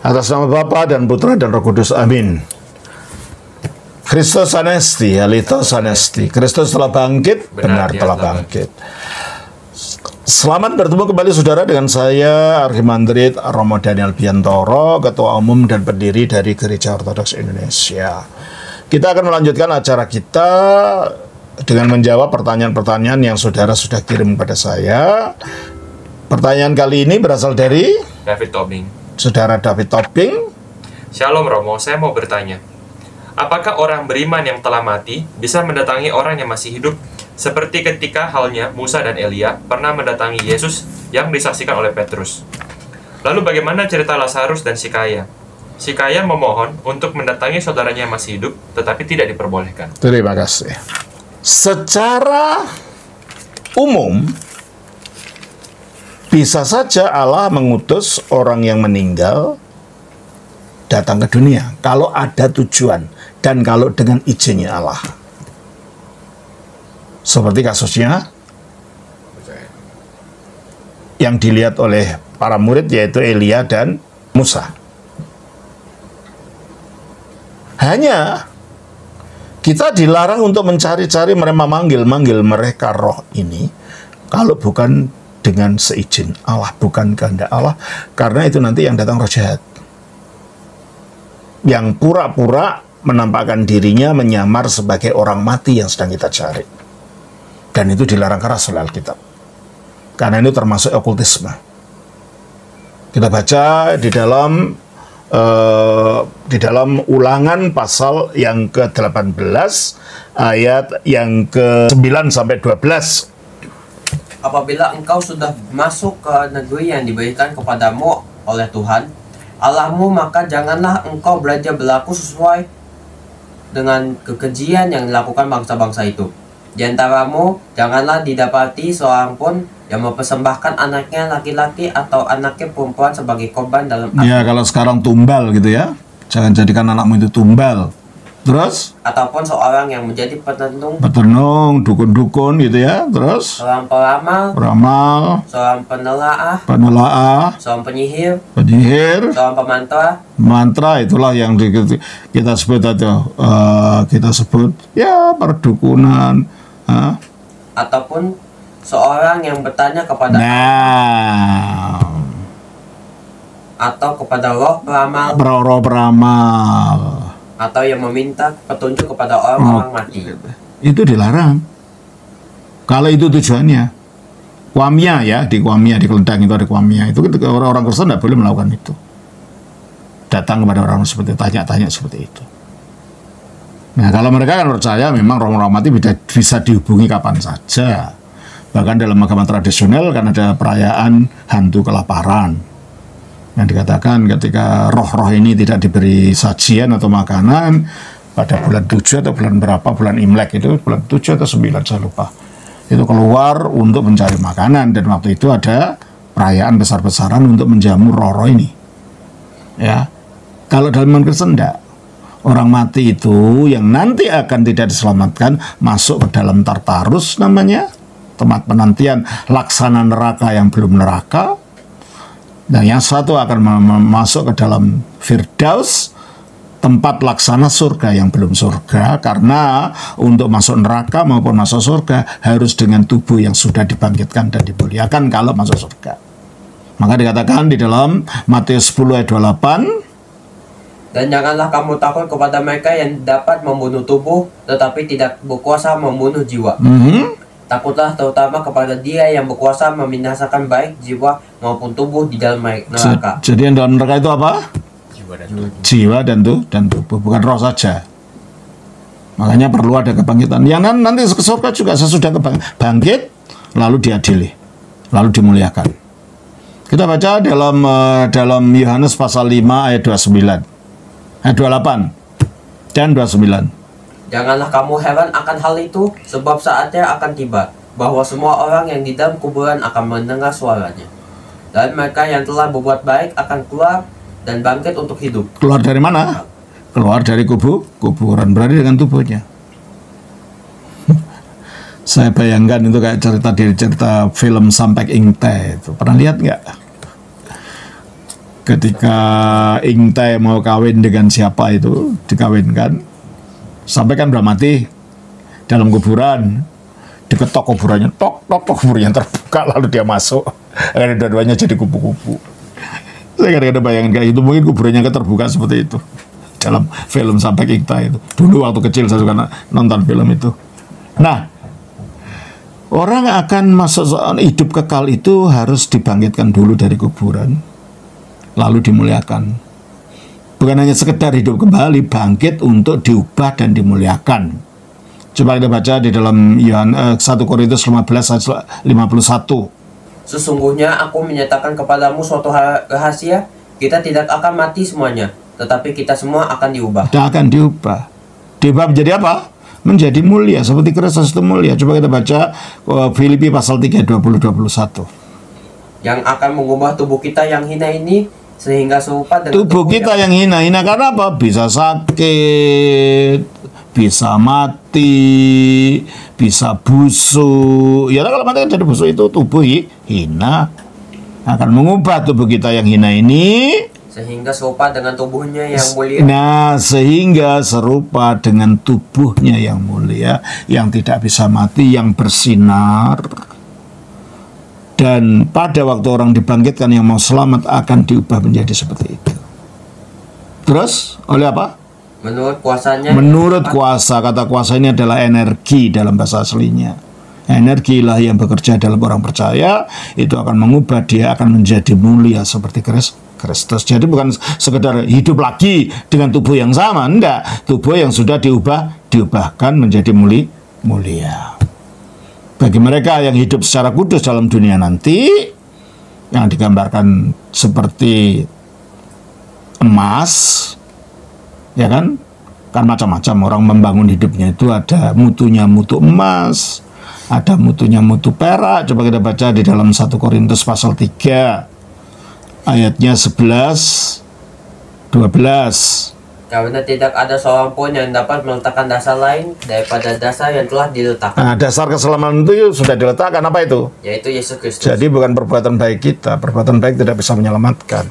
Atas nama Bapa dan Putra dan Roh Kudus, amin. Kristus anesti, Halitos anesti. Kristus telah bangkit, benar telah bangkit. Selamat bertemu kembali saudara dengan saya Arhimandrit Romo Daniel Biantoro, Ketua Umum dan pendiri dari Gereja Ortodoks Indonesia. Kita akan melanjutkan acara kita dengan menjawab pertanyaan-pertanyaan yang saudara sudah kirim kepada saya. Pertanyaan kali ini berasal dari David Tobing. Saudara David Tobing. Shalom Romo, saya mau bertanya, apakah orang beriman yang telah mati bisa mendatangi orang yang masih hidup, seperti ketika halnya Musa dan Elia pernah mendatangi Yesus yang disaksikan oleh Petrus? Lalu bagaimana cerita Lazarus dan si kaya? Si kaya memohon untuk mendatangi saudaranya yang masih hidup, tetapi tidak diperbolehkan. Terima kasih. Secara umum, bisa saja Allah mengutus orang yang meninggal datang ke dunia kalau ada tujuan dan kalau dengan izinnya Allah. Seperti kasusnya yang dilihat oleh para murid, yaitu Elia dan Musa. Hanya kita dilarang untuk mencari-cari, memanggil mereka roh ini kalau bukan dengan seizin Allah, bukan kehendak Allah, karena itu nanti yang datang roh jahat yang pura-pura menampakkan dirinya menyamar sebagai orang mati yang sedang kita cari, dan itu dilarang keras oleh Alkitab karena itu termasuk okultisme. Kita baca di dalam Ulangan pasal yang ke-18 ayat yang ke-9 sampai 12. Apabila engkau sudah masuk ke negeri yang diberikan kepadamu oleh Tuhan Allahmu, maka janganlah engkau belajar berlaku sesuai dengan kekejian yang dilakukan bangsa-bangsa itu. Di antaramu janganlah didapati seorang pun yang mempersembahkan anaknya laki-laki atau anaknya perempuan sebagai korban dalam api. Ya, kalau sekarang tumbal gitu ya. Jangan jadikan anakmu itu tumbal. Terus? Ataupun seorang yang menjadi petenung, dukun-dukun gitu ya. Terus? Seorang peramal, seorang penelaah, seorang penyihir, seorang mantra, itulah yang kita sebut aja, kita sebut ya perdukunan. Ataupun seorang yang bertanya kepada atau kepada roh peramal, atau yang meminta petunjuk kepada orang-orang mati. Itu dilarang. Kalau itu tujuannya. Kwamia ya, di Kelentang itu ada kwamia. Itu orang-orang Kristen tidak boleh melakukan itu. Datang kepada orang seperti itu, tanya-tanya seperti itu. Nah, kalau mereka kan percaya memang roh-roh mati bisa dihubungi kapan saja. Bahkan dalam agama tradisional kan ada perayaan hantu kelaparan. Yang dikatakan ketika roh-roh ini tidak diberi sajian atau makanan pada bulan 7 atau bulan berapa, bulan Imlek itu, bulan 7 atau 9, saya lupa. Itu keluar untuk mencari makanan, dan waktu itu ada perayaan besar-besaran untuk menjamu roh-roh ini. Ya. Kalau dalam iman Kristen enggak. Orang mati itu yang nanti akan tidak diselamatkan masuk ke dalam Tartarus namanya, tempat penantian laksana neraka yang belum neraka. Dan yang satu akan masuk ke dalam Firdaus, tempat laksana surga yang belum surga, karena untuk masuk neraka maupun masuk surga harus dengan tubuh yang sudah dibangkitkan dan dimuliakan kalau masuk surga. Maka dikatakan di dalam Matius 10 ayat 28, dan janganlah kamu takut kepada mereka yang dapat membunuh tubuh tetapi tidak berkuasa membunuh jiwa. Takutlah terutama kepada Dia yang berkuasa membinasakan baik jiwa maupun tubuh di dalam neraka. Jadi yang dalam neraka itu apa? Jiwa dan tubuh, bukan roh saja. Makanya perlu ada kebangkitan. Yang nanti ke surga juga sesudah bangkit, lalu diadili, lalu dimuliakan. Kita baca dalam Yohanes pasal 5 ayat 29, ayat 28 dan 29. Janganlah kamu heran akan hal itu, sebab saatnya akan tiba, bahwa semua orang yang di dalam kuburan akan mendengar suaranya. Dan mereka yang telah berbuat baik akan keluar dan bangkit untuk hidup. Keluar dari mana? Keluar dari kuburan, berarti dengan tubuhnya. Saya bayangkan itu kayak cerita film Sampek Ingte itu. Pernah lihat nggak? ketika Ingtai mau kawin dengan siapa itu, dikawinkan, sampai kan udah mati dalam kuburan, diketok kuburannya, tok kuburannya terbuka, lalu dia masuk, akhirnya dua-duanya jadi kupu-kupu. Saya kadang-kadang bayangin kayak itu, mungkin kuburannya terbuka seperti itu dalam film Sampai Ingtai itu. Dulu waktu kecil saya suka nonton film itu. Nah, orang akan masuk hidup kekal itu harus dibangkitkan dulu dari kuburan, lalu dimuliakan. Bukan hanya sekedar hidup kembali, bangkit untuk diubah dan dimuliakan. Coba kita baca di dalam 1 Korintus 15 ayat 51. Sesungguhnya aku menyatakan kepadamu suatu rahasia, kita tidak akan mati semuanya, tetapi kita semua akan diubah. Kita akan diubah. Diubah menjadi apa? Menjadi mulia, seperti Kristus itu mulia. Coba kita baca Filipi pasal 3, 20-21. Yang akan mengubah tubuh kita yang hina ini, sehingga serupa dengan tubuh kita yang hina-hina. Karena apa? Bisa sakit, bisa mati, bisa busuk. Ya kalau mati kan jadi busuk, itu tubuh hina. Akan mengubah tubuh kita yang hina ini sehingga serupa dengan tubuhnya yang mulia. Nah, sehingga serupa dengan tubuhnya yang mulia, yang tidak bisa mati, yang bersinar. Dan pada waktu orang dibangkitkan yang mau selamat akan diubah menjadi seperti itu. Terus, oleh apa? Menurut kuasanya. Menurut kuasa, kata kuasa ini adalah energi dalam bahasa aslinya. Energi ilahi yang bekerja dalam orang percaya, itu akan mengubah dia, akan menjadi mulia seperti Kristus. Jadi bukan sekedar hidup lagi dengan tubuh yang sama, enggak. Tubuh yang sudah diubahkan menjadi mulia. Bagi mereka yang hidup secara kudus dalam dunia nanti, yang digambarkan seperti emas, ya kan? Kan macam-macam orang membangun hidupnya itu, ada mutunya mutu emas, ada mutunya mutu perak. Coba kita baca di dalam 1 Korintus pasal 3 ayatnya 11, 12. Karena tidak ada seorang pun yang dapat meletakkan dasar lain daripada dasar yang telah diletakkan. Nah, dasar keselamatan itu sudah diletakkan, apa itu? Yaitu Yesus Kristus. Jadi bukan perbuatan baik kita. Perbuatan baik tidak bisa menyelamatkan.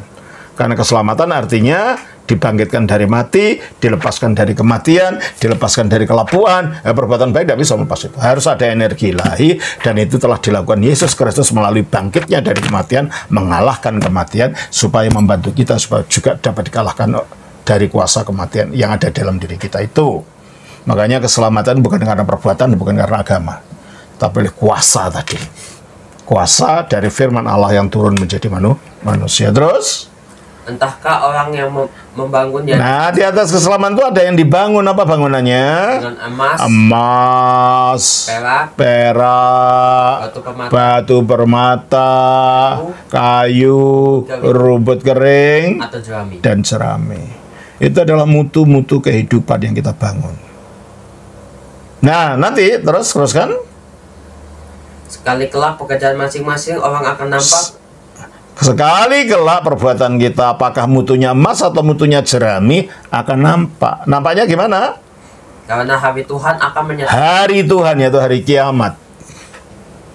Karena keselamatan artinya dibangkitkan dari mati, dilepaskan dari kematian, dilepaskan dari kelapuan. Perbuatan baik tidak bisa melepas itu. Harus ada energi ilahi, dan itu telah dilakukan Yesus Kristus melalui bangkitnya dari kematian, mengalahkan kematian, supaya membantu kita supaya juga dapat dikalahkan dari kuasa kematian yang ada dalam diri kita itu. Makanya keselamatan bukan karena perbuatan, bukan karena agama, tapi oleh kuasa tadi. Kuasa dari firman Allah yang turun menjadi manusia. Terus? Entahkah orang yang membangun yang... Nah, di atas keselamatan itu ada yang dibangun. Apa bangunannya? Dengan emas, perak, batu permata, kayu, rumput kering, atau jerami. Dan jerami. Itu adalah mutu-mutu kehidupan yang kita bangun. Nah, nanti teruskan. Sekali kelak pekerjaan masing-masing orang akan nampak. Sekali kelak perbuatan kita, apakah mutunya emas atau mutunya jerami, akan nampak. Nampaknya gimana? Karena hari Tuhan akan menyatakan. Hari Tuhan, yaitu hari kiamat.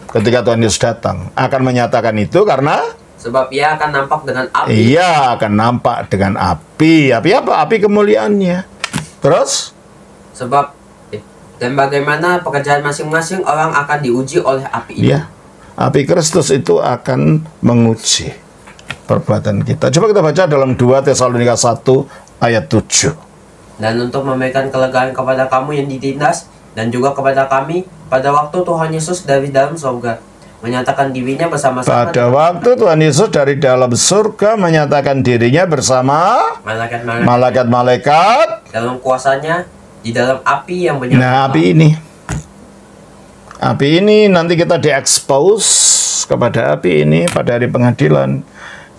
Ketika Tuhan Yesus datang, akan menyatakan itu karena sebab ia akan nampak dengan api. Ia akan nampak dengan api. Api apa? Api kemuliaannya. Terus? Sebab dan bagaimana pekerjaan masing-masing orang akan diuji oleh api itu. Iya. Api Kristus itu akan menguji perbuatan kita. Coba kita baca dalam 2 Tesalonika 1 ayat 7. Dan untuk memberikan kelegaan kepada kamu yang ditindas, dan juga kepada kami, pada waktu Tuhan Yesus dari dalam surga menyatakan dirinya bersama-sama. Pada waktu Tuhan Yesus dari dalam surga menyatakan dirinya bersama malaikat-malaikat dalam kuasanya di dalam api yang menyala. Nah, api ini nanti kita diekspos kepada api ini pada hari pengadilan,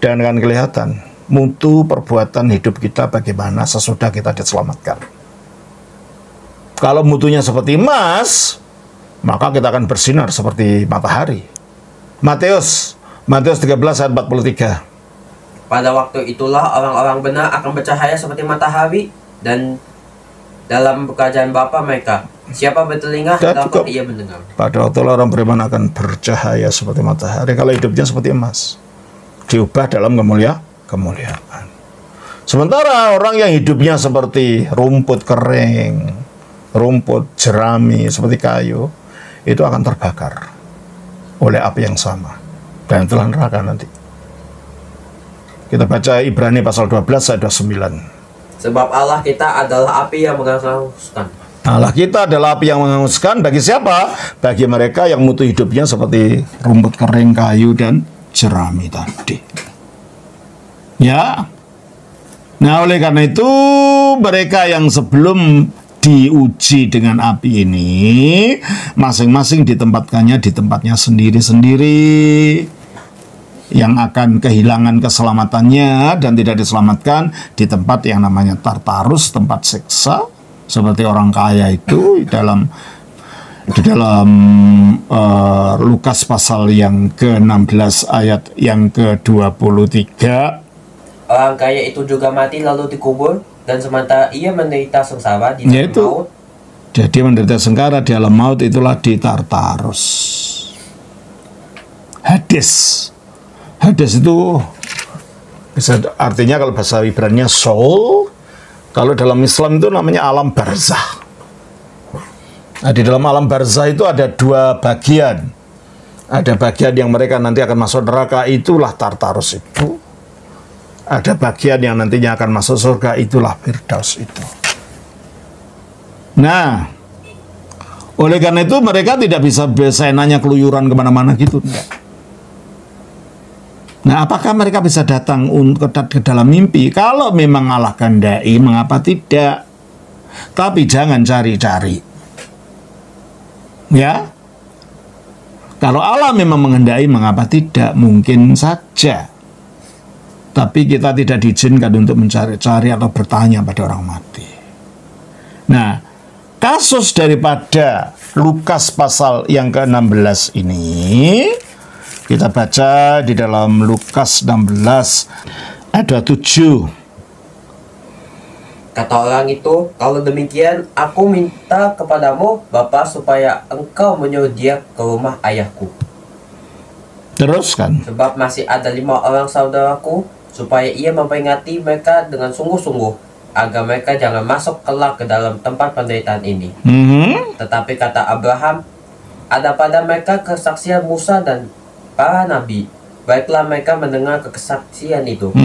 dan akan kelihatan mutu perbuatan hidup kita bagaimana sesudah kita diselamatkan. Kalau mutunya seperti emas, maka kita akan bersinar seperti matahari. Matius 13 ayat 43. Pada waktu itulah orang-orang benar akan bercahaya seperti matahari, dan dalam kerajaan Bapa mereka. Siapa bertelinga, dapat ia mendengar. Pada waktu orang beriman akan bercahaya seperti matahari. Kalau hidupnya seperti emas, diubah dalam kemuliaan. Sementara orang yang hidupnya seperti rumput kering, rumput jerami, seperti kayu, itu akan terbakar oleh api yang sama. Dan itulah neraka nanti. Kita baca Ibrani pasal 12 ayat 29. Sebab Allah kita adalah api yang menghanguskan. Allah kita adalah api yang menghanguskan bagi siapa? Bagi mereka yang mutu hidupnya seperti rumput kering, kayu, dan jerami tadi. Ya. Nah, oleh karena itu mereka yang sebelum diuji dengan api ini masing-masing ditempatkannya di tempatnya sendiri-sendiri, yang akan kehilangan keselamatannya dan tidak diselamatkan di tempat yang namanya Tartarus, tempat siksa, seperti orang kaya itu di dalam Lukas pasal yang ke-16 ayat yang ke-23. Orang kaya itu juga mati lalu dikubur, dan sementara ia menderita sengsara di dalam maut. Jadi menderita sengsara di alam maut itulah di Tartarus. Hades itu bisa artinya kalau bahasa Ibrani soul, kalau dalam Islam itu namanya alam barzah. Nah, di dalam alam barzah itu ada dua bagian. Ada bagian yang mereka nanti akan masuk neraka, itulah Tartarus itu. Ada bagian yang nantinya akan masuk surga, itulah Firdaus itu. Nah, oleh karena itu mereka tidak bisa seenaknya keluyuran kemana-mana gitu. Nah, apakah mereka bisa datang ke dalam mimpi? Kalau memang Allah kehendaki, mengapa tidak? Tapi jangan cari-cari. Ya, kalau Allah memang menghendaki, mengapa tidak? Mungkin saja. Tapi kita tidak diizinkan untuk mencari-cari atau bertanya pada orang mati. Nah, kasus daripada Lukas pasal yang ke-16 ini, kita baca di dalam Lukas 16 ayat 27. Kata orang itu, kalau demikian aku minta kepadamu, Bapa, supaya engkau menyuruh dia ke rumah ayahku. Teruskan. Sebab masih ada 5 orang saudaraku, supaya ia memperingati mereka dengan sungguh-sungguh, agar mereka jangan masuk kelak ke dalam tempat penderitaan ini. Tetapi kata Abraham, ada pada mereka kesaksian Musa dan para nabi. Baiklah mereka mendengar kesaksian itu.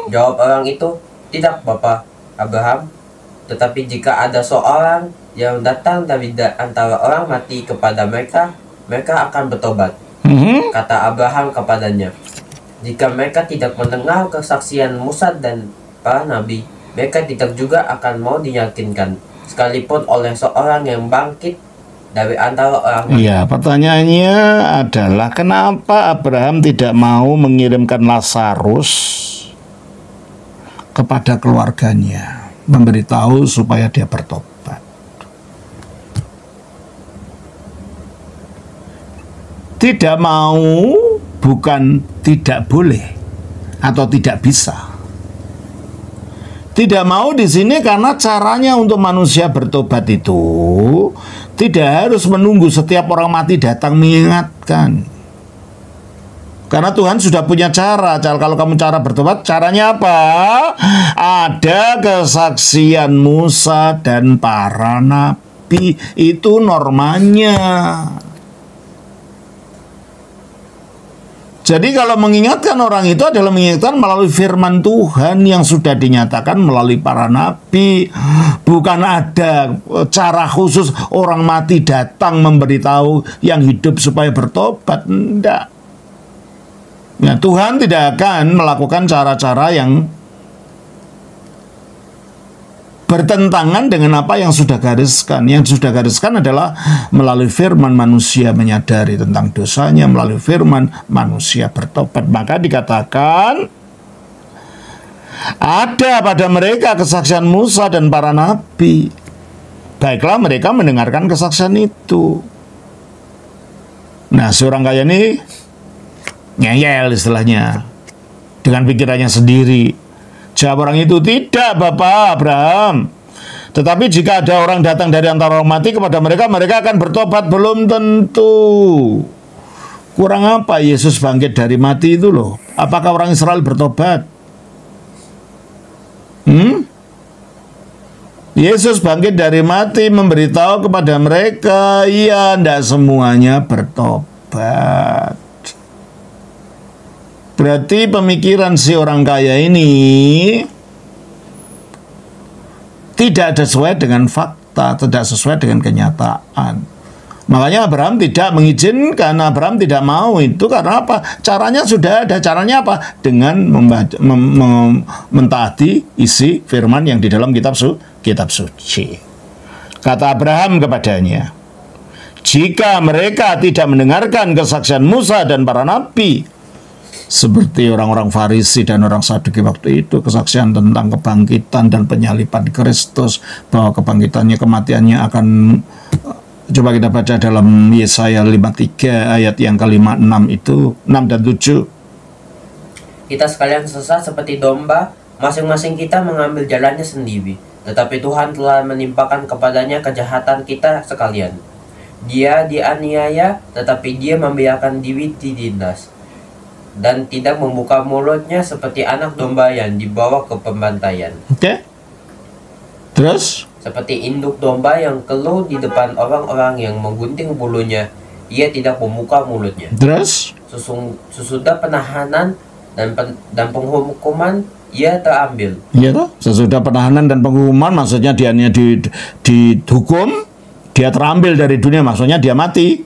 Jawab orang itu, tidak Bapa Abraham, tetapi jika ada seorang yang datang dari antara orang mati kepada mereka, mereka akan bertobat. Kata Abraham kepadanya, jika mereka tidak mendengar kesaksian Musa dan para nabi, mereka tidak juga akan mau diyakinkan, sekalipun oleh seorang yang bangkit dari antara orang mati. Iya, pertanyaannya adalah kenapa Abraham tidak mau mengirimkan Lazarus kepada keluarganya, memberitahu supaya dia bertobat. Tidak mau bukan tidak boleh atau tidak bisa. Tidak mau di sini karena caranya untuk manusia bertobat itu tidak harus menunggu setiap orang mati datang mengingatkan. Karena Tuhan sudah punya cara. Kalau kamu cara bertobat, caranya apa? Ada kesaksian Musa dan para nabi. Itu normanya. Jadi kalau mengingatkan orang itu adalah mengingatkan melalui firman Tuhan yang sudah dinyatakan melalui para nabi. Bukan ada cara khusus orang mati datang memberitahu yang hidup supaya bertobat. Tidak. Ya, Tuhan tidak akan melakukan cara-cara yang bertentangan dengan apa yang sudah gariskan. Yang sudah gariskan adalah melalui firman manusia menyadari tentang dosanya, melalui firman manusia bertobat. Maka dikatakan ada pada mereka kesaksian Musa dan para nabi. Baiklah mereka mendengarkan kesaksian itu. Nah, seorang kaya ini ngeyel istilahnya dengan pikirannya sendiri. Jawab orang itu, tidak Bapak Abraham, tetapi jika ada orang datang dari antara orang mati kepada mereka, mereka akan bertobat. Belum tentu. Kurang apa Yesus bangkit dari mati itu loh? Apakah orang Israel bertobat? Yesus bangkit dari mati memberitahu kepada mereka, ya tidak semuanya bertobat. Berarti pemikiran si orang kaya ini tidak sesuai dengan fakta, tidak sesuai dengan kenyataan. Makanya Abraham tidak mengizinkan, Abraham tidak mau itu karena apa? Caranya sudah ada. Caranya apa? Dengan mentaati isi firman yang di dalam kitab suci. Kata Abraham kepadanya, jika mereka tidak mendengarkan kesaksian Musa dan para nabi, seperti orang-orang Farisi dan orang Saduki waktu itu, kesaksian tentang kebangkitan dan penyaliban Kristus, bahwa kebangkitannya, kematiannya akan... Coba kita baca dalam Yesaya 53 ayat yang ke-5, 6 itu, 6 dan 7. Kita sekalian sesat seperti domba, masing-masing kita mengambil jalannya sendiri. Tetapi Tuhan telah menimpakan kepadanya kejahatan kita sekalian. Dia dianiaya, tetapi dia membiarkan diri ditindas. Dan tidak membuka mulutnya seperti anak domba yang dibawa ke pembantaian. Oke. Terus? Seperti induk domba yang keluh di depan orang-orang yang menggunting bulunya, ia tidak membuka mulutnya. Terus? Sesudah penahanan dan penghukuman, ia terambil. Iya toh? Sesudah penahanan dan penghukuman, maksudnya dia dihukum, dia terambil dari dunia, maksudnya dia mati.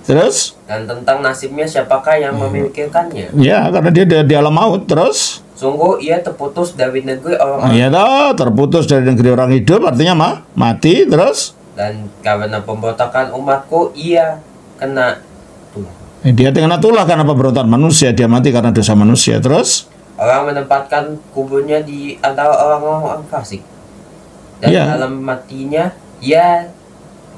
Terus? Dan tentang nasibnya siapakah yang memikirkannya? Ya, karena dia di alam maut. Terus? Sungguh ia terputus dari negeri orang. Iya toh, terputus dari negeri orang hidup, artinya mati. Terus? Dan karena pemberontakan umatku, ia kena tulah. Dia kena tulah karena pemberontakan manusia, dia mati karena dosa manusia. Terus? Orang menempatkan kuburnya di antara orang-orang fasik. Dan dalam matinya, ia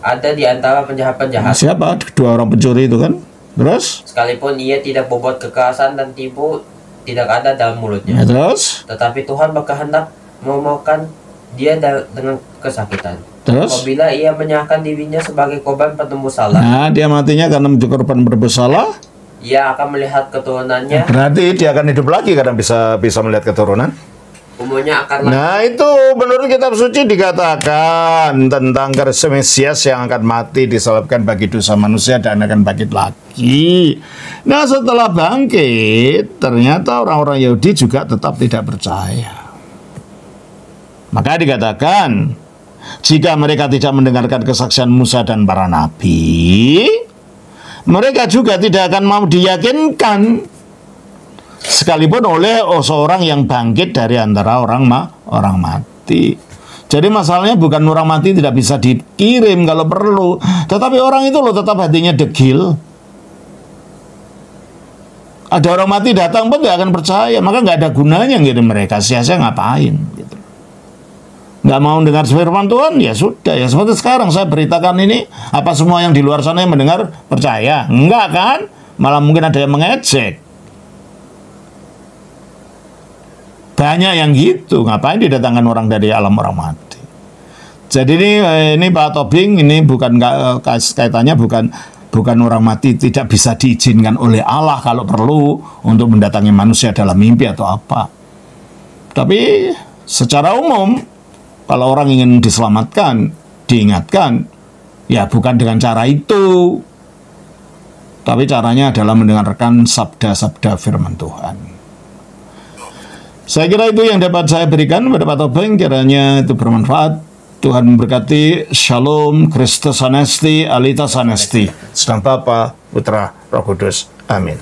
ada di antara penjahat-penjahat. Siapa? Dua orang pencuri itu kan? Terus? Sekalipun ia tidak berbuat kekerasan dan tipu, tidak ada dalam mulutnya. Ya, terus? Tetapi Tuhan berkehendak memakan dia dengan kesakitan. Terus? Apabila ia menyerahkan dirinya sebagai korban penembus salah. Nah, dia matinya karena menjadi korban bersalah. Ia akan melihat keturunannya. Berarti dia akan hidup lagi karena bisa melihat keturunan. Umurnya akan. Nah, itu menurut kitab suci dikatakan tentang Kristus Mesias yang akan mati disalibkan bagi dosa manusia dan akan bangkit lagi. Nah, setelah bangkit, ternyata orang-orang Yahudi juga tetap tidak percaya. Maka dikatakan, jika mereka tidak mendengarkan kesaksian Musa dan para nabi, mereka juga tidak akan mau diyakinkan sekalipun oleh seorang yang bangkit dari antara orang mati. Jadi masalahnya bukan orang mati tidak bisa dikirim kalau perlu, tetapi orang itu loh tetap hatinya degil. Ada orang mati datang pun gak akan percaya, maka gak ada gunanya ngirim mereka, sia-sia ngapain gitu. Gak mau dengar firman Tuhan, ya sudah, ya seperti sekarang saya beritakan ini, apa semua yang di luar sana yang mendengar percaya? Enggak kan? Malah mungkin ada yang mengejek. Banyak yang gitu, ngapain didatangkan orang dari alam orang mati. Jadi ini Pak Tobing, ini bukan kaitannya bukan orang mati tidak bisa diizinkan oleh Allah kalau perlu untuk mendatangi manusia dalam mimpi atau apa. Tapi secara umum kalau orang ingin diselamatkan, diingatkan, ya bukan dengan cara itu. Tapi caranya adalah mendengarkan sabda-sabda firman Tuhan. Saya kira itu yang dapat saya berikan kepada Pak Tobing, kiranya itu bermanfaat. Tuhan memberkati. Shalom, Kristus Anesti, Alita Anesti. Sedang Bapa, Putra, Roh Kudus. Amin.